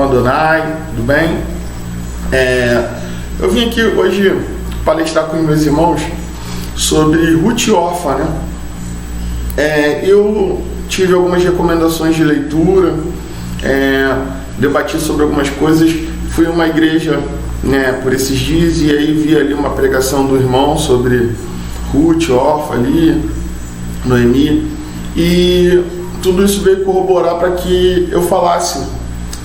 Adonai, tudo bem? Eu vim aqui hoje palestrar com os meus irmãos sobre Ruth e Orfa, né? Eu tive algumas recomendações de leitura, debati sobre algumas coisas, fui a uma igreja, né, por esses dias, e aí vi ali uma pregação do irmão sobre Ruth, Orfa ali, Noemi, e tudo isso veio corroborar para que eu falasse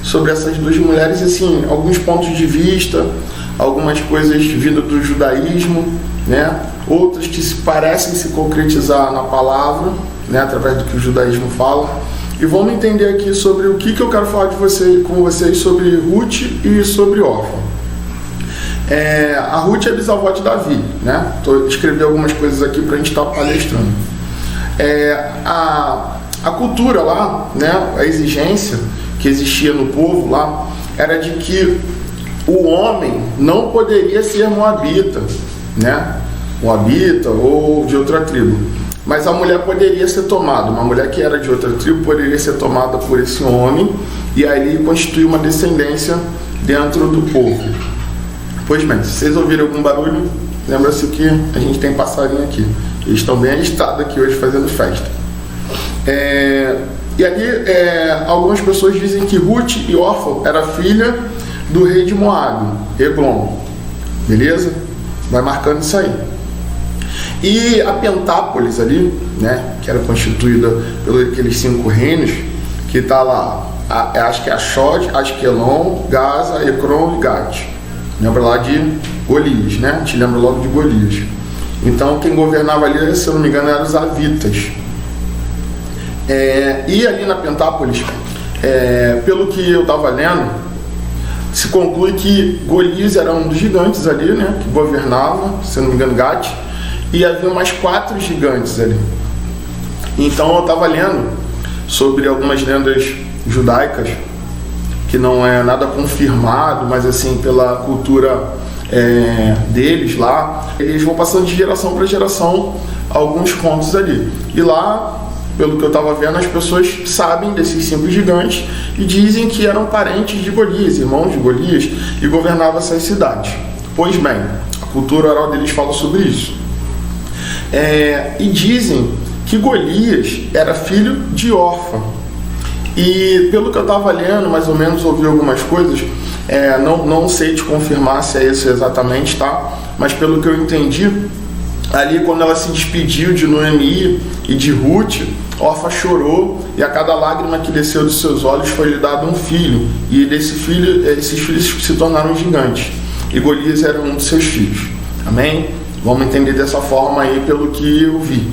sobre essas duas mulheres, assim, alguns pontos de vista, algumas coisas vindas do judaísmo, né, outras que parecem se concretizar na palavra, né, através do que o judaísmo fala. E vamos entender aqui sobre o que eu quero falar com vocês sobre Ruth e sobre Orfa. A Ruth é bisavó de Davi, né? Escrevi algumas coisas aqui para a gente estar palestrando. A cultura lá, né, a exigência que existia no povo lá, era de que o homem não poderia ser moabita, né? Moabita ou de outra tribo. Mas a mulher poderia ser tomada, uma mulher que era de outra tribo poderia ser tomada por esse homem e aí constituir uma descendência dentro do povo. Pois bem, se vocês ouvirem algum barulho, lembra-se que a gente tem passarinho aqui. Eles estão bem agitados aqui hoje fazendo festa. E ali algumas pessoas dizem que Ruth e Orfa era filha do rei de Moabe, Eglon. Beleza? Vai marcando isso aí. E a Pentápolis ali, né, que era constituída pelos aqueles 5 reinos, que está lá, acho que é Ashdod, Asquelon, Gaza, Ecrom e Gat. Lembra lá de Golias, né? Te lembra logo de Golias. Então quem governava ali, se eu não me engano, eram os Avitas. E ali na Pentápolis, pelo que eu estava lendo, se conclui que Golias era um dos gigantes ali, né, que governava, se eu não me engano, Gat. E havia mais 4 gigantes ali. Então eu estava lendo sobre algumas lendas judaicas, que não é nada confirmado, mas assim, pela cultura deles lá, eles vão passando de geração para geração alguns contos ali. E lá, pelo que eu estava vendo, as pessoas sabem desses 5 gigantes e dizem que eram parentes de Golias, irmãos de Golias, e governavam essas cidades. Pois bem, a cultura oral deles fala sobre isso. E dizem que Golias era filho de Orfa. E pelo que eu estava lendo, mais ou menos ouvi algumas coisas, não sei te confirmar se é isso exatamente, tá? Mas pelo que eu entendi, ali quando ela se despediu de Noemi e de Ruth, Orfa chorou, e a cada lágrima que desceu dos seus olhos foi lhe dado um filho, e esses filhos se tornaram gigantes, e Golias era um dos seus filhos. Amém? Vamos entender dessa forma aí pelo que eu vi,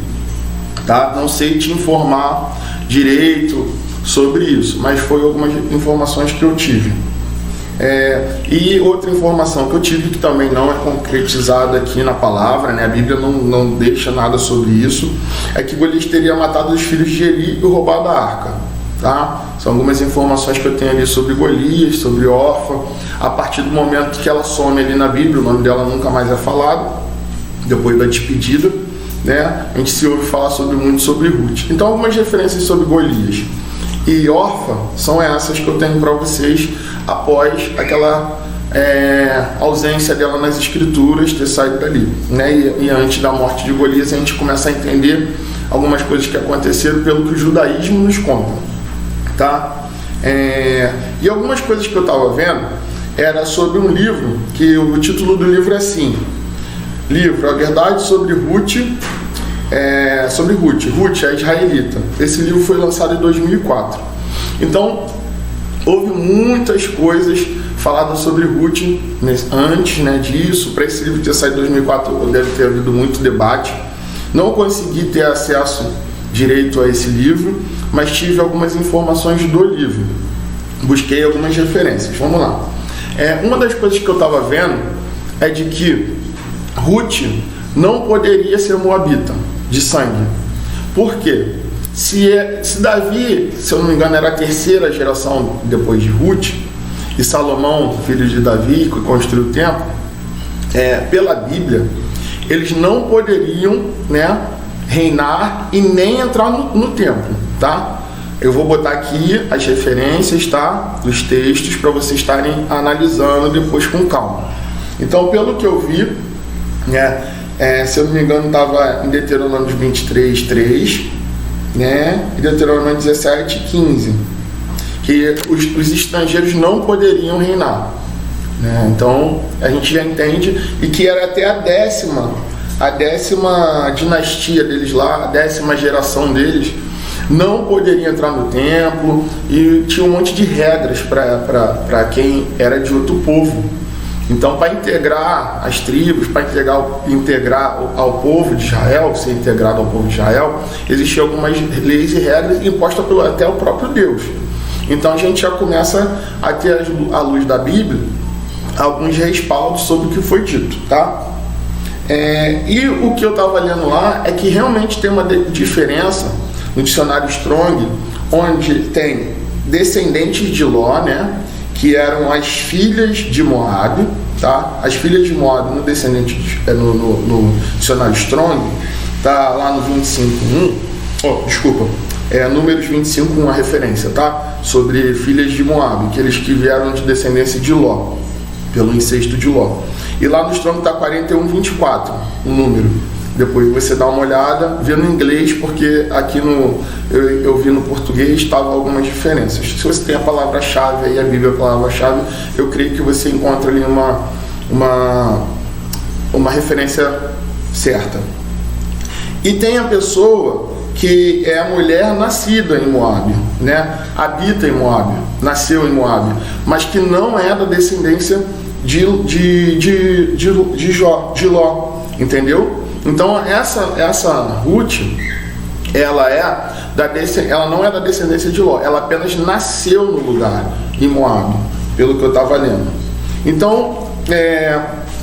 tá? Não sei te informar direito sobre isso, mas foi algumas informações que eu tive. E outra informação que eu tive, que também não é concretizada aqui na palavra, né? A Bíblia não deixa nada sobre isso, é que Golias teria matado os filhos de Eli e roubado a arca, tá? São algumas informações que eu tenho ali sobre Golias, sobre Orfa. A partir do momento que ela some ali na Bíblia, o nome dela nunca mais é falado, depois da despedida, né? A gente se ouve falar muito sobre Ruth. Então, algumas referências sobre Golias e Orfa são essas que eu tenho para vocês após aquela ausência dela nas escrituras, ter saído dali, né? E antes da morte de Golias, a gente começa a entender algumas coisas que aconteceram pelo que o judaísmo nos conta, tá? E algumas coisas que eu estava vendo era sobre um livro, que o título do livro é assim: livro A Verdade sobre Ruth, Ruth, a israelita. Esse livro foi lançado em 2004. Então, houve muitas coisas faladas sobre Ruth antes, né, disso. Para esse livro ter saído em 2004, deve ter havido muito debate. Não consegui ter acesso direito a esse livro, mas tive algumas informações do livro. Busquei algumas referências. Vamos lá. Uma das coisas que eu estava vendo é de que Ruth não poderia ser moabita de sangue. Por quê? Se Davi, se eu não me engano, era a 3ª geração depois de Ruth, e Salomão, filho de Davi, que construiu o templo, pela Bíblia, eles não poderiam, né, reinar e nem entrar no templo, tá? Eu vou botar aqui as referências, tá? Dos textos para vocês estarem analisando depois com calma. Então, pelo que eu vi, né, se eu não me engano, estava em Deuteronômio 23, 3, né? E Deuteronômio 17, 15, que os estrangeiros não poderiam reinar, né? Então, a gente já entende, e que era até a décima dinastia deles lá, a 10ª geração deles, não poderia entrar no templo, e tinha um monte de regras para quem era de outro povo. Então, para integrar as tribos, para integrar ao povo de Israel, ser integrado ao povo de Israel, existiam algumas leis e regras impostas até o próprio Deus. Então, a gente já começa a ter, à luz da Bíblia, alguns respaldos sobre o que foi dito, tá? E o que eu estava lendo lá é que realmente tem uma diferença no dicionário Strong, onde tem descendentes de Ló, né, que eram as filhas de Moabe, tá? As filhas de Moabe no dicionário Strong, tá lá no 25.1, Números 25.1 a referência, tá? Sobre filhas de Moabe, aqueles que vieram de descendência de Ló, pelo incesto de Ló. E lá no Strong está 41.24, o número. Depois você dá uma olhada, vê no inglês, porque aqui eu vi no português, estavam algumas diferenças. Se você tem a palavra-chave aí, a Bíblia é a palavra-chave, eu creio que você encontra ali uma referência certa. E tem a pessoa que é a mulher nascida em Moabe, né? Habita em Moabe, nasceu em Moabe, mas que não é da descendência de Ló, entendeu? Então essa Ruth, ela não é da descendência de Ló, ela apenas nasceu no lugar, em Moabe, pelo que eu estava lendo. Então,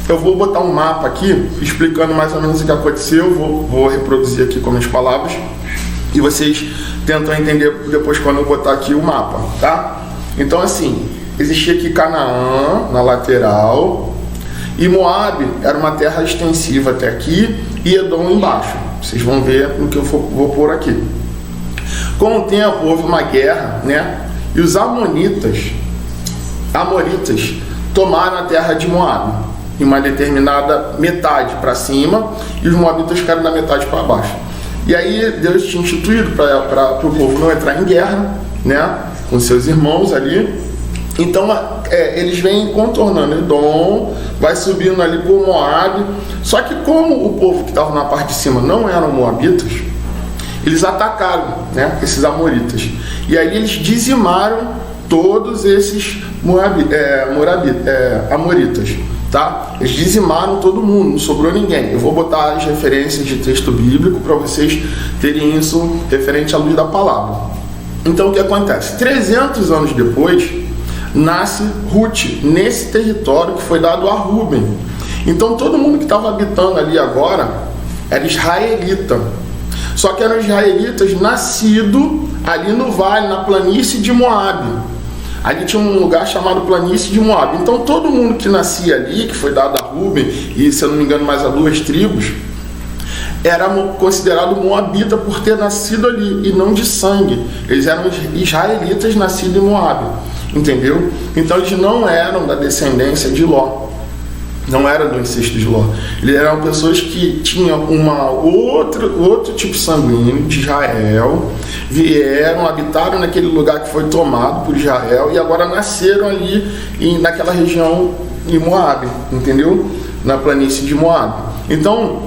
eu vou botar um mapa aqui, explicando mais ou menos o que aconteceu, vou reproduzir aqui com as palavras, e vocês tentam entender depois quando eu botar aqui o mapa, tá? Então, assim, existia aqui Canaã, na lateral, e Moabe era uma terra extensiva até aqui, e Edom embaixo. Vocês vão ver no que eu vou pôr aqui. Com o tempo houve uma guerra, né? E os amoritas tomaram a terra de Moabe, em uma determinada metade para cima, e os moabitas ficaram da metade para baixo. E aí Deus tinha instituído para o povo não entrar em guerra, né? Com seus irmãos ali. Então, eles vêm contornando Edom, vai subindo ali por Moabe. Só que como o povo que estava na parte de cima não eram moabitas, eles atacaram, né, esses amoritas. E aí eles dizimaram todos esses amoritas, tá? Eles dizimaram todo mundo, não sobrou ninguém. Eu vou botar as referências de texto bíblico para vocês terem isso referente à luz da palavra. Então, o que acontece? 300 anos depois, nasce Ruth, nesse território que foi dado a Ruben. Então todo mundo que estava habitando ali agora era israelita, só que eram israelitas nascidos ali no vale, na planície de Moabe. Ali tinha um lugar chamado planície de Moabe. Então todo mundo que nascia ali, que foi dado a Ruben, e se eu não me engano mais a 2 tribos, era considerado moabita por ter nascido ali, e não de sangue. Eles eram israelitas nascidos em Moabe. Entendeu? Então eles não eram da descendência de Ló, não eram do incesto de Ló. Eles eram pessoas que tinham outro tipo sanguíneo de Israel, vieram, habitaram naquele lugar que foi tomado por Israel e agora nasceram ali naquela região em Moabe, entendeu? Na planície de Moabe. Então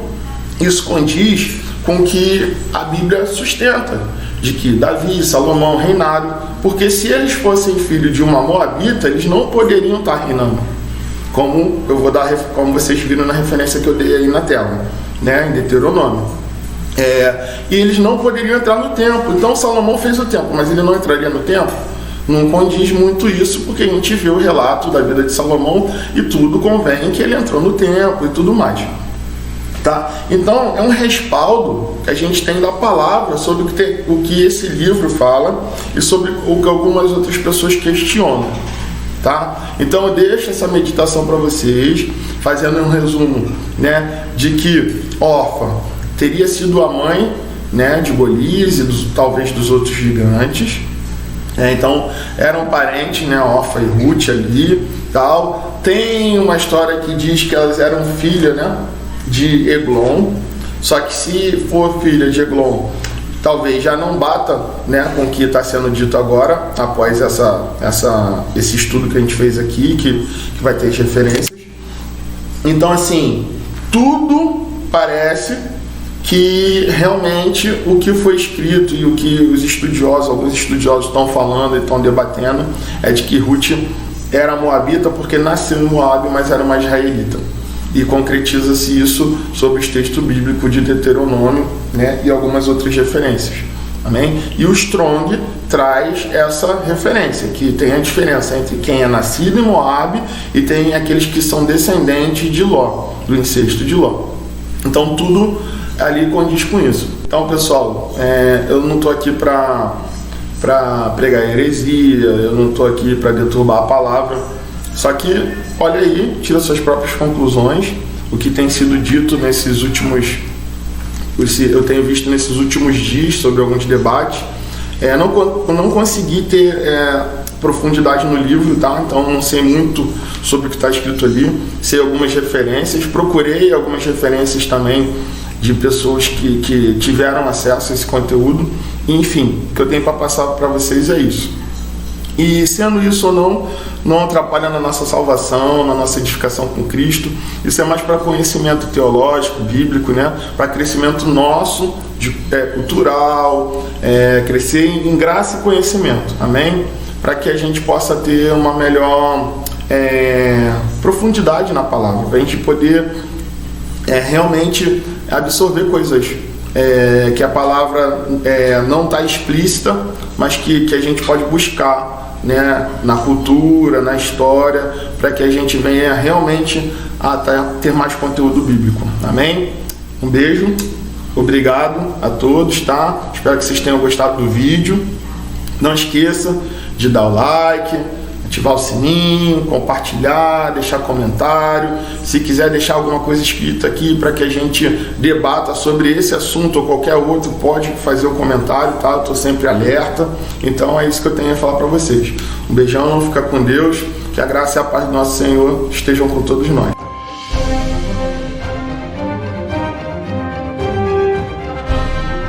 isso condiz com o que a Bíblia sustenta, de que Davi e Salomão reinaram, porque se eles fossem filhos de uma moabita, eles não poderiam estar reinando, como vocês viram na referência que eu dei aí na tela, né, em Deuteronômio. E eles não poderiam entrar no templo. Então Salomão fez o templo, mas ele não entraria no templo? Não condiz muito isso, porque a gente vê o relato da vida de Salomão e tudo convém que ele entrou no templo e tudo mais. Tá? Então é um respaldo que a gente tem da palavra sobre o que esse livro fala e sobre o que algumas outras pessoas questionam, tá? Então eu deixo essa meditação para vocês, fazendo um resumo, né, de que Orfa teria sido a mãe né, de Golias e talvez dos outros gigantes. Então eram parentes, né, Orfa e Ruth ali, tal. Tem uma história que diz que elas eram filhas, né, de Eglon. Só que se for filha de Eglon, talvez já não bata, né, com o que está sendo dito agora, após esse estudo que a gente fez aqui, que vai ter as referências. Então, assim, tudo parece que realmente o que foi escrito e o que alguns estudiosos estão falando e estão debatendo, é de que Ruth era moabita porque nasceu em Moabe, mas era uma israelita. E concretiza-se isso sobre o texto bíblico de Deuteronômio, né, e algumas outras referências. Amém? E o Strong traz essa referência, que tem a diferença entre quem é nascido em Moabe e tem aqueles que são descendentes de Ló, do incesto de Ló. Então tudo ali condiz com isso. Então, pessoal, eu não estou aqui para pregar heresia, eu não estou aqui para deturbar a palavra. Só que, olha aí, tira suas próprias conclusões. O que tem sido dito nesses últimos... eu tenho visto nesses últimos dias sobre alguns debates. Não consegui ter profundidade no livro, tá? Então não sei muito sobre o que está escrito ali. Sei algumas referências. Procurei algumas referências também de pessoas que tiveram acesso a esse conteúdo. Enfim, o que eu tenho para passar para vocês é isso. E sendo isso ou não atrapalha na nossa salvação, na nossa edificação com Cristo. Isso é mais para conhecimento teológico, bíblico, né? Para crescimento nosso, cultural, crescer em graça e conhecimento, amém? Para que a gente possa ter uma melhor profundidade na palavra, para a gente poder realmente absorver coisas que a palavra não está explícita, mas que a gente pode buscar, né, na cultura, na história, para que a gente venha realmente a ter mais conteúdo bíblico. Amém? Um beijo, obrigado a todos, tá? Espero que vocês tenham gostado do vídeo. Não esqueça de dar o like, ativar o sininho, compartilhar, deixar comentário. Se quiser deixar alguma coisa escrita aqui para que a gente debata sobre esse assunto ou qualquer outro, pode fazer o comentário, tá? Eu estou sempre alerta. Então é isso que eu tenho a falar para vocês. Um beijão, fica com Deus, que a graça e a paz do nosso Senhor estejam com todos nós.